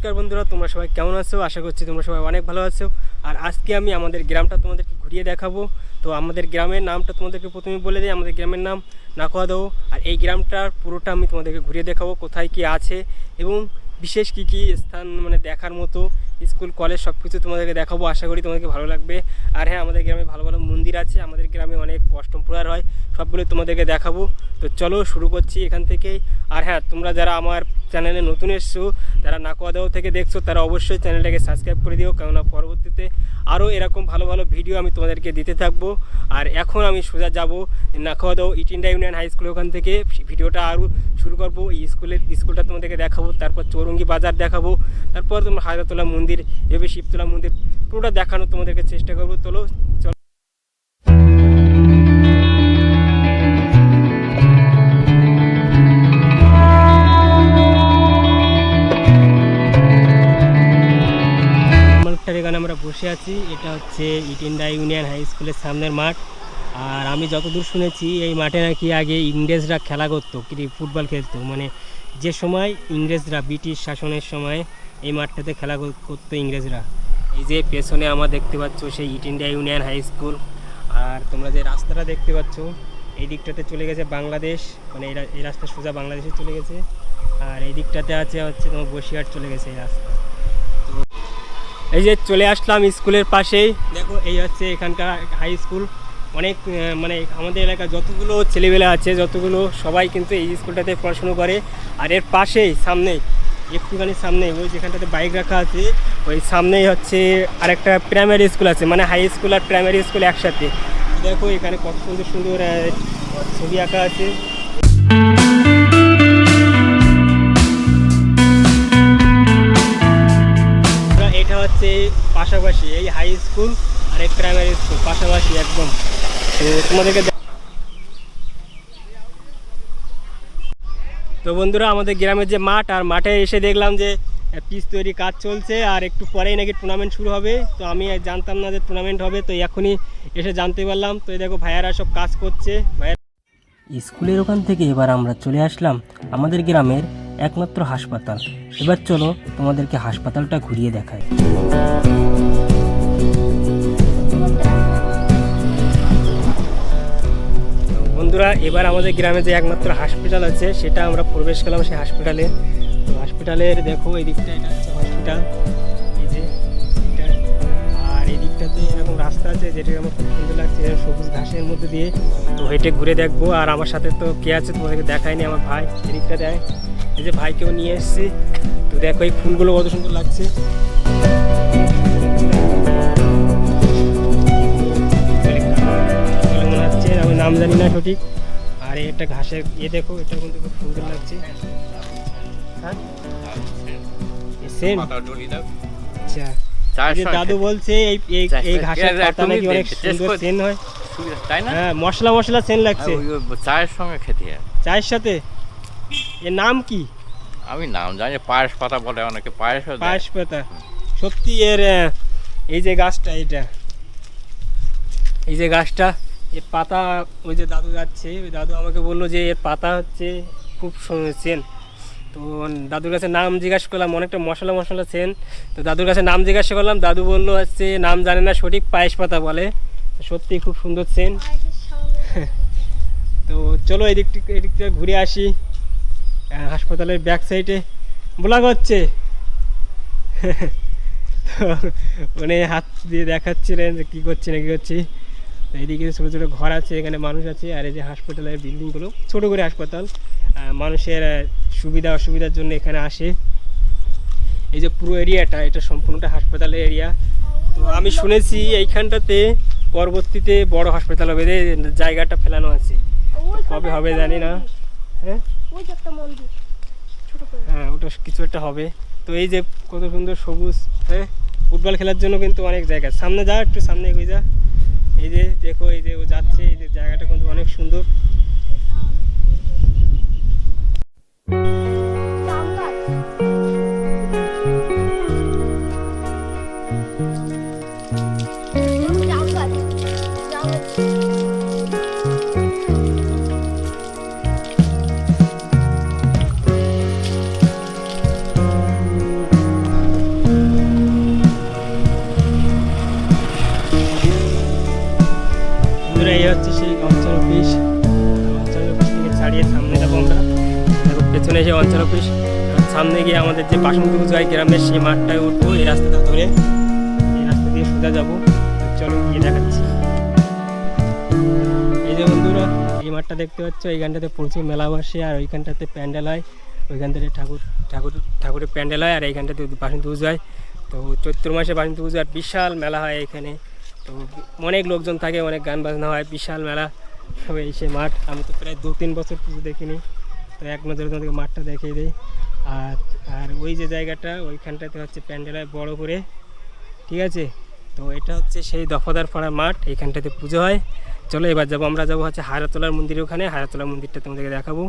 নমস্কার বন্ধুরা, তোমরা সবাই কেমন আছো? আশা করছি তোমরা সবাই অনেক ভালো আছো। আর আজকে আমি আমাদের গ্রামটা তোমাদেরকে ঘুরিয়ে দেখাবো। তো আমাদের গ্রামের নামটা তোমাদেরকে প্রথমে বলে দিই, আমাদের গ্রামের নাম নাকুয়াদহ। আর এই গ্রামটার পুরোটা আমি তোমাদেরকে ঘুরিয়ে দেখাবো, কোথায় কি আছে এবং বিশেষ কি কি স্থান মানে দেখার মতো, স্কুল কলেজ সব কিছু তোমাদেরকে দেখাবো। আশা করি তোমাদেরকে ভালো লাগবে। আর হ্যাঁ, আমাদের গ্রামে ভালো ভালো মন্দির আছে, আমাদের গ্রামে অনেক অষ্টম প্রহার হয়, সবগুলো তোমাদেরকে দেখাবো। তো চলো শুরু করছি এখান থেকেই। আর হ্যাঁ, তোমরা যারা আমার চ্যানেলে নতুন এসছো, যারা নাকুয়াদহ থেকে দেখছো, তারা অবশ্যই চ্যানেলটাকে সাবস্ক্রাইব করে দিও, কেননা পরবর্তীতে আরও এরকম ভালো ভালো ভিডিও আমি তোমাদেরকে দিতে থাকবো। আর এখন আমি সোজা যাবো নাকুয়াদহ ইটিন্ডা ইউনিয়ন হাই স্কুল, ওখান থেকে ভিডিওটা আরও শুরু করবো। এই স্কুলটা তোমাদেরকে দেখাবো, তারপর চৌরঙ্গি বাজার দেখাবো, তারপর তোমার হাজারতলা মন্দির, এভাবে শিবতলা মন্দির পুরোটা দেখানো তোমাদেরকে চেষ্টা করবো। চলো। এখানে আমরা বসে আছি, এটা হচ্ছে ইটিন্ডা ইউনিয়ন হাই স্কুলের সামনের মাঠ। আর আমি যতদূর শুনেছি, এই মাঠে নাকি আগে ইংরেজরা খেলা করতো, ফুটবল খেলতো, মানে যে সময় ইংরেজরা ব্রিটিশ শাসনের সময় এই মাঠটাতে খেলা করতো ইংরেজরা। এই যে পেছনে আমার দেখতে পাচ্ছ সেই ইটিন্ডা ইউনিয়ন হাই স্কুল। আর তোমরা যে রাস্তাটা দেখতে পাচ্ছ, এই দিকটাতে চলে গেছে বাংলাদেশ, মানে এই রাস্তা সোজা বাংলাদেশে চলে গেছে। আর এই দিকটাতে হচ্ছে তোমার বসিরহাট চলে গেছে এই রাস্তা। এই যে চলে আসলাম স্কুলের পাশেই, দেখো এই হচ্ছে এখানকার হাই স্কুল। অনেক মানে আমাদের এলাকার যতগুলো ছেলেবেলা আছে, যতগুলো সবাই কিন্তু এই স্কুলটাতে পড়াশুনো করে। আর এর পাশেই সামনেই, একটুখানি সামনেই, ওই যেখানটাতে বাইক রাখা আছে, ওই সামনেই হচ্ছে আরেকটা প্রাইমারি স্কুল আছে, মানে হাই স্কুল আর প্রাইমারি স্কুল একসাথে। দেখো এখানে কত সুন্দর সুন্দর ছবি আঁকা আছে। এটা হচ্ছে পাশাপাশি এই হাই স্কুল আর এই প্রাইমারি স্কুল পাশাপাশি একদম। তোমাদেরকে তো বন্ধুরা, আমাদের গ্রামের যে মাঠ, আর মাঠে এসে দেখলাম যে পিচ তৈরি কাজ চলছে, আর একটু পরেই নাকি টুর্নামেন্ট শুরু হবে। তো আমি জানতাম না যে টুর্নামেন্ট হবে, তো এখনই এসে জানতে পারলাম। তো এই দেখো ভাইয়ারা সব কাজ করছে। স্কুলের ওখান থেকে এবার আমরা চলে আসলাম আমাদের গ্রামের একমাত্র হাসপাতাল। এবার চলো তোমাদেরকে হাসপাতালটা ঘুরিয়ে দেখাই। বন্ধুরা, এবার আমাদের গ্রামে যে একমাত্র হসপিটাল আছে, সেটা আমরা প্রবেশ করলাম সেই হাসপাতালে। তো হসপিটালের দেখো এই দিকটা, এটা হচ্ছে হসপিটাল, এই যে এটা। আর এই দিকটাতে এরকম রাস্তা আছে, যেটা আমার খুব সুন্দর লাগছে, সবুজ ঘাসের মধ্যে দিয়ে। তো হেঁটে ঘুরে দেখবো। আর আমার সাথে তো কে আছে তোমাদেরকে দেখায়নি, আমার ভাই এদিকটা দেয়। এই যে ভাইকেও নিয়ে এসেছি। তো দেখো এই ফুলগুলো কত সুন্দর লাগছে। মনে হচ্ছে, আমি নাম জানি না সঠিক। আর একটা ঘাসের দেখো, এটা কিন্তু খুব সুন্দর লাগছে। আচ্ছা, দাদু বলছে এই ঘাসের পাতা নাকি অনেক সুন্দর সেন হয়, তাই না? হ্যাঁ, মশলা মশলা সেন লাগছে, চায়ের সঙ্গে খেতে হয়। চায়ের সাথে। এর নাম কি? আমি নাম জানি, পায়েস পাতা বলে অনেকে, পায়েস পাতা। সত্যি এর এই যে গাছটা, এই যে গাছটা, এর পাতা, ওই যে দাদু যাচ্ছে, ওই দাদু আমাকে বললো যে এর পাতা হচ্ছে খুব সেন। তো দাদুর কাছে নাম জিজ্ঞাসা করলাম, অনেকটা মশলা মশলা সেন। তো দাদুর কাছে নাম জিজ্ঞাসা করলাম, দাদু বললো হচ্ছে নাম জানে না সঠিক, পায়েস পাতা বলে। সত্যি খুব সুন্দর সেন। তো চলো এদিক থেকে ঘুরে আসি। হাসপাতালের ব্যাক সাইডে ব্লগ হচ্ছে। তো মানে হাত দিয়ে দেখাচ্ছিলেন যে কী করছি না কী করছি। তো এদিকে ছোটো ছোটো ঘর আছে, এখানে মানুষ আছে। আর এই যে হাসপাতালের বিল্ডিংগুলো, ছোটো করে হাসপাতাল, মানুষের সুবিধা অসুবিধার জন্য এখানে আসে। এই যে পুরো এরিয়াটা, এটা সম্পূর্ণটা হাসপাতালের এরিয়া। তো আমি শুনেছি এইখানটাতে পরবর্তীতে বড় হাসপাতাল হবে, জায়গাটা ফেলানো আছে, কবে হবে জানি না। হ্যাঁ হ্যাঁ, ওটা কিছু একটা হবে। তো এই যে কত সুন্দর সবুজ, হ্যাঁ, ফুটবল খেলার জন্য কিন্তু অনেক জায়গা। সামনে যা, একটু সামনে এগিয়ে যা। এই যে দেখো, এই যে ও যাচ্ছে, এই যে জায়গাটা কিন্তু অনেক সুন্দর। হচ্ছে সেই অঞ্চল অফিস। অঞ্চল অফিস থেকে ছাড়িয়ে সামনে যাবো আমরা। দেখো পেছনে সেই অঞ্চল অফিস, সামনে গিয়ে আমাদের যে বাসন্তী পুজো হয় গ্রামের সেই মাঠটায় উঠবো। এই রাস্তাটা ধরে এই রাস্তা দিয়ে সোজা যাবো। চলো গিয়ে দেখাচ্ছি। এই যে বন্ধুরা এই মাঠটা দেখতে পাচ্ছ, এইখানটাতে প্রচুর মেলা বসে আর ওইখানটাতে প্যান্ডেল হয়। ওইখান থেকে ঠাকুরের প্যান্ডেল হয় আর এইখানটাতে বাসন্তী পুজো হয়। তো চৈত্র মাসে বাসন্তী পুজো আর বিশাল মেলা হয় এখানে। তো অনেক লোকজন থাকে, অনেক গান বাজনা হয়, বিশাল মেলা হবে এই সে মাঠ। আমি তো প্রায় 2-3 বছর পুজো দেখিনি, তো এক নজরে তোমাদেরকে মাঠটা দেখিয়ে দিই। আর আর ওই যে জায়গাটা ওইখানটাতে হচ্ছে প্যান্ডেল হয় বড় করে, ঠিক আছে। তো এটা হচ্ছে সেই দফাদার পাড়ার মাঠ, এইখানটাতে পুজো হয়। চলো এবার যাবো, আমরা যাবো হচ্ছে হায়রাতলার মন্দিরের ওখানে। হায়রাতলার মন্দিরটা তোমাদেরকে দেখাবো।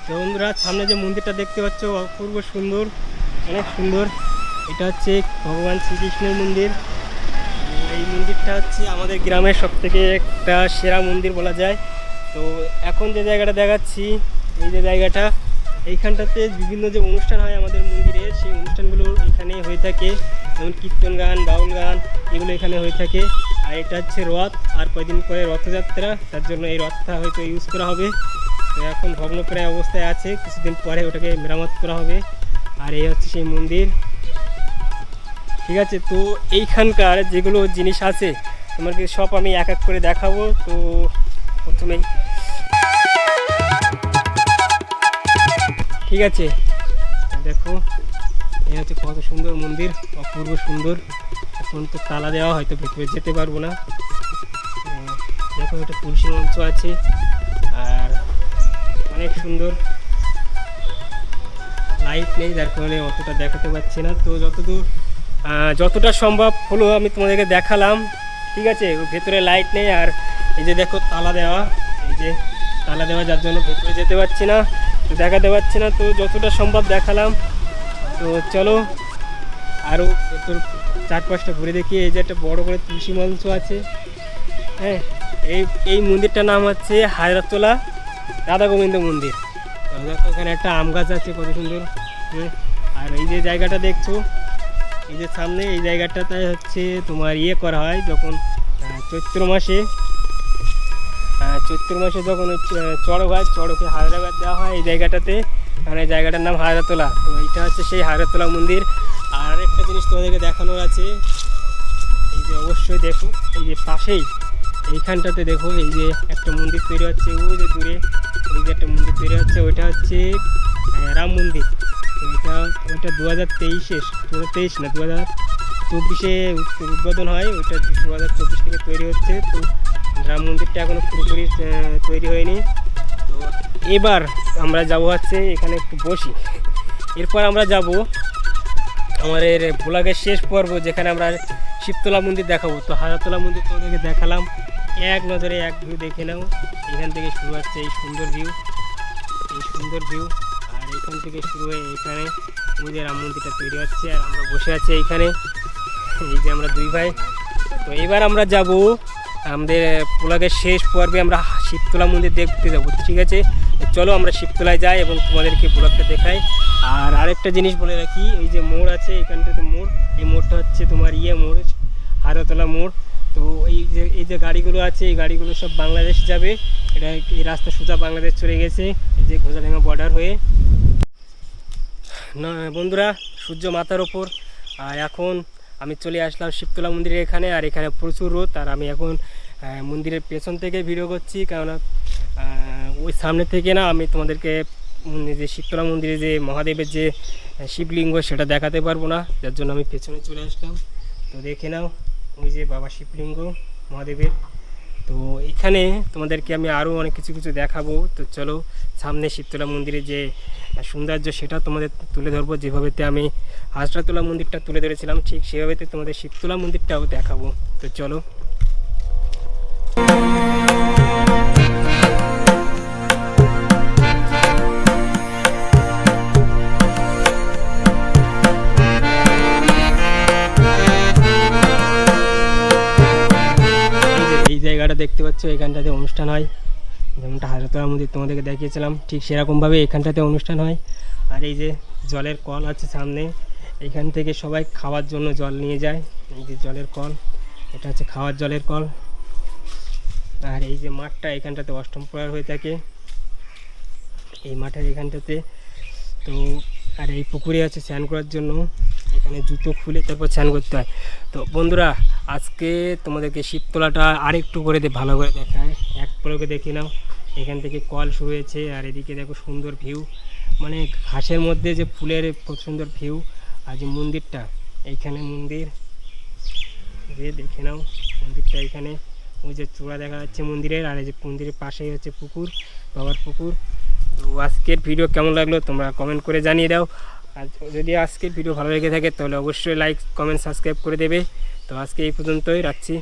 তো বন্ধুরা সামনে যে মন্দিরটা দেখতে পাচ্ছ অপূর্ব সুন্দর, অনেক সুন্দর। এটা হচ্ছে ভগবান শ্রীকৃষ্ণের মন্দির। এই মন্দিরটা হচ্ছে আমাদের গ্রামের সবথেকে একটা সেরা মন্দির বলা যায়। তো এখন যে জায়গাটা দেখাচ্ছি, এই যে জায়গাটা, এইখানটাতে বিভিন্ন যে অনুষ্ঠান হয় আমাদের মন্দিরে, সেই অনুষ্ঠানগুলো এখানে হয়ে থাকে। যেমন কীর্তন গান, বাউল গান, এগুলো এখানে হয়ে থাকে। আর এটা হচ্ছে রথ, আর কয়েকদিন পরে রথযাত্রা, তার জন্য এই রথটা হয়তো ইউজ করা হবে। তো এখন ভগ্নপ্রায় অবস্থায় আছে, কিছুদিন পরে ওটাকে মেরামত করা হবে। আর এই হচ্ছে সেই মন্দির, ঠিক আছে। তো এইখানকার যেগুলো জিনিস আছে তোমাকে সব আমি এক এক করে দেখাবো। তো প্রথমেই ঠিক আছে, দেখো এই হচ্ছে কত সুন্দর মন্দির, অপূর্ব সুন্দর। এখন তো তালা দেওয়া, হয়তো ভেতরে যেতে পারবো না। দেখো একটা তুলসী মঞ্চ আছে আর অনেক সুন্দর। লাইট নেই যার কারণে অতটা দেখাতে পারছি না। তো যতটা সম্ভব হলো আমি তোমাদেরকে দেখালাম, ঠিক আছে। ভেতরে লাইট নেই আর এই যে দেখো তালা দেওয়া, এই যে তালা দেওয়া, যার জন্য ভেতরে যেতে পারছি না, দেখাতে পারছি না। তো যতটা সম্ভব দেখালাম। তো চলো আরও ভেতর চারপাশটা ঘুরে দেখি। এই যে একটা বড় করে তুলসী মঞ্চ আছে, হ্যাঁ। এই মন্দিরটার নাম হচ্ছে হায়রাতলা রাধা গোবিন্দ মন্দির। তো দেখো এখানে একটা আম গাছ আছে, কত সুন্দর, হ্যাঁ। আর এই যে জায়গাটা দেখছো, এই যে সামনে এই জায়গাটাতে হচ্ছে তোমার ইয়ে করা হয় যখন চৈত্র মাসে যখন চড়ক হয়, চড়কে হায়দ্রাবাদ দেওয়া হয় এই জায়গাটাতে। মানে জায়গাটার নাম হায়রাতলা। তো এইটা হচ্ছে সেই হায়রাতলা মন্দির। আর একটা জিনিস তোমাদেরকে দেখানোর আছে, এই যে অবশ্যই দেখো, এই যে পাশেই এইখানটাতে দেখো এই যে একটা মন্দির তৈরি হচ্ছে, ওই যে দূরে ওই যে একটা মন্দির তৈরি হচ্ছে, ওইটা হচ্ছে রাম মন্দির। তো ওইটা 2023 না 2024-এ উদ্বোধন হয়, ওইটা 2024 থেকে তৈরি হচ্ছে। তো রাম মন্দিরটা এখনও পুরোপুরি তৈরি হয়নি। তো এবার আমরা যাবো হচ্ছে এখানে একটু বসি, এরপর আমরা যাব আমাদের ব্লগের শেষ পর্ব, যেখানে আমরা শিবতলা মন্দির দেখাবো। তো হায়রাতলা মন্দির তোমাদেরকে দেখালাম, এক নজরে এক ভিউ দেখে নাও। এখান থেকে শুরু হচ্ছে এই সুন্দর ভিউ, আর এখান থেকে শুরু হয়ে এখানে ওই যে রাম মন্দিরটা তৈরি হচ্ছে আর আমরা বসে আছি এইখানে, এই যে আমরা দুই ভাই। তো এবার আমরা যাব আমাদের ব্লগের শেষ পর্বে, আমরা শিবতলা মন্দির দেখতে যাবো, ঠিক আছে। চলো আমরা শিবতলায় যাই এবং তোমাদেরকে ব্লগটা দেখাই। আর আরেকটা জিনিস বলে রাখি, এই যে মোড় আছে এখানটাতে মোড়, এই মোড়টা হচ্ছে তোমার মোড়, হায়রাতলা মোড়। তো এই যে গাড়িগুলো আছে, এই গাড়িগুলো সব বাংলাদেশ যাবে। এটা এই রাস্তা সোজা বাংলাদেশ চলে গেছে, এই যে ঘোষাডাঙ্গা বর্ডার হয়ে। না বন্ধুরা, সূর্য মাথার ওপর। আর এখন আমি চলে আসলাম শিবতলা মন্দিরের এখানে, আর এখানে প্রচুর রোদ। আর আমি এখন মন্দিরের পেছন থেকে ভিডিও করছি, কেননা ওই সামনে থেকে না আমি তোমাদেরকে যে শিবতলা মন্দিরে যে মহাদেবের যে শিবলিঙ্গ সেটা দেখাতে পারবো না, যার জন্য আমি পেছনে চলে আসলাম। তো দেখে নাও ওই যে বাবা শিবলিঙ্গ মহাদেবের। তো এখানে তোমাদেরকে আমি আরও অনেক কিছু দেখাবো। তো চলো সামনে শিবতলা মন্দিরের যে সৌন্দর্য সেটা তোমাদের তুলে ধরবো, যেভাবেতে আমি হাজরাতলা মন্দিরটা তুলে ধরেছিলাম ঠিক সেভাবেতে তোমাদের শিবতলা মন্দিরটাও দেখাবো। তো চলো। এই জায়গাটা দেখতে পাচ্ছ, এখানটাতে অনুষ্ঠান হয়, যেমনটা হাজরাতলা মন্দির তোমাদেরকে দেখিয়েছিলাম ঠিক সেরকমভাবে এখানটাতে অনুষ্ঠান হয়। আর এই যে জলের কল আছে সামনে, এখান থেকে সবাই খাওয়ার জন্য জল নিয়ে যায়। এই যে জলের কল, এটা হচ্ছে খাওয়ার জলের কল। আর এই যে মাঠটা, এখানটাতে অষ্টম প্রহর হয়ে থাকে এই মাঠের এখানটাতে। তো আর এই পুকুরে আছে স্নান করার জন্য, এখানে জুতো খুলে তারপর স্নান করতে হয়। তো বন্ধুরা, আজকে তোমাদেরকে শিবতলাটা আরেকটু করে ভালো করে দেখায়, এক পলকে দেখে নাও। এখান থেকে কল শুরু হয়েছে, আর এদিকে দেখো সুন্দর ভিউ, মানে ঘাসের মধ্যে যে ফুলের খুব সুন্দর ভিউ। আর যে মন্দিরটা, এইখানে মন্দির, যে দেখে নাও মন্দিরটা, এখানে ওই যে চূড়া দেখা যাচ্ছে মন্দিরের, আর এই যে মন্দিরের পাশেই হচ্ছে পুকুর, বাবার পুকুর। তো আজকের ভিডিও কেমন লাগলো তোমরা কমেন্ট করে জানিয়ে দাও। আর যদি আজকের ভিডিও ভালো লেগে থাকে তাহলে অবশ্যই লাইক, কমেন্ট, সাবস্ক্রাইব করে দেবে। তো আজকে এই পর্যন্তই রাখছি।